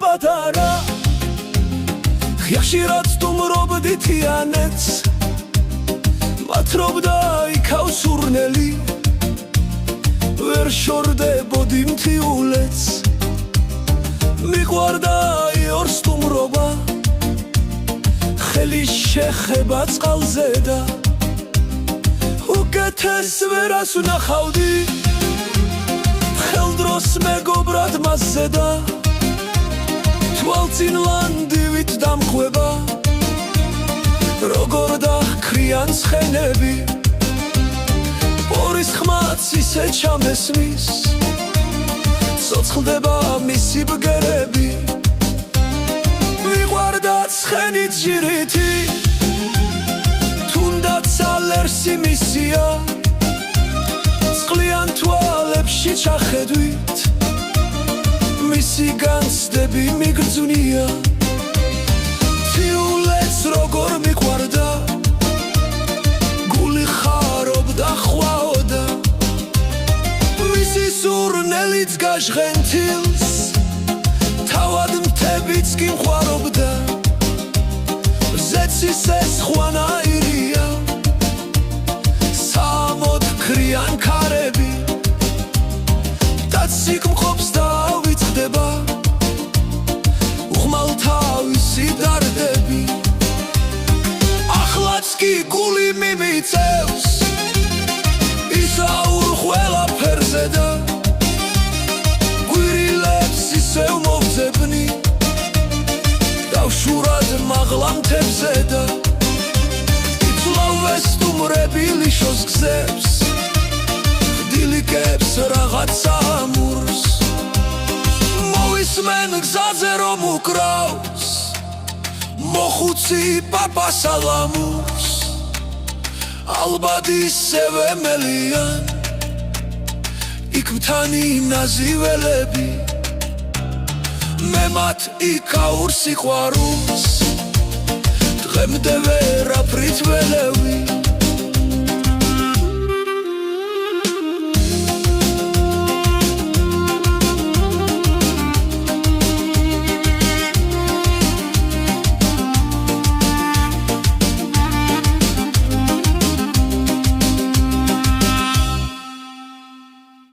პატარა ხშირად სტუმრობდი თიანეთს მათრობდა იქაო სურნელი ვერ შორდებოდი მთიულეთს მიყვარდა იორ სტუმრობა ხელის შეხება წყალზე და უკეთეს ვერას ვნახავდი ხელდროს მეგობრად მასზე და თვალწინ ლანდივით დამხვება როგორ დაჰქრიან ცხენები პორის ხმაც ისე ჩამესმის ცოცხლდება მისი ბგერები მიყვარდა ცხენით ჟირითი თუნდაც ალერსი მისია წყლიან თვალებში ჩახედვით მისი განცდები მიგრძვნია თიულეთს როგორ მიყვარდა გული ხარობდა ხვაოდა მისი სურნელიც გაჟღენთილს თავად მთებიც კი მყვარობდა ზეცის ეს ხვანაირია სამოთხქრიან ქარები და ციკმყოფს დავიწყდება უხმალ თავისი დარდები ახლაც კი გული მიმიწევს ისაურ ყველაფერზე და გვირილებს ისევ მოვძებნი დავშურად მაღლა მთებზე და იცვლავ სტუმრები ლიშოს გზებს დილიკებს რაღაც ამურს მოვისმენ გზაზე რომ უკრავს მოხუცი პაპა სალამურს ალბათ ისევე მელიან იქ მთანი ნაზიველები მე მათ იქაურ სიყვარულს დღემდე ვერაფრით ველევი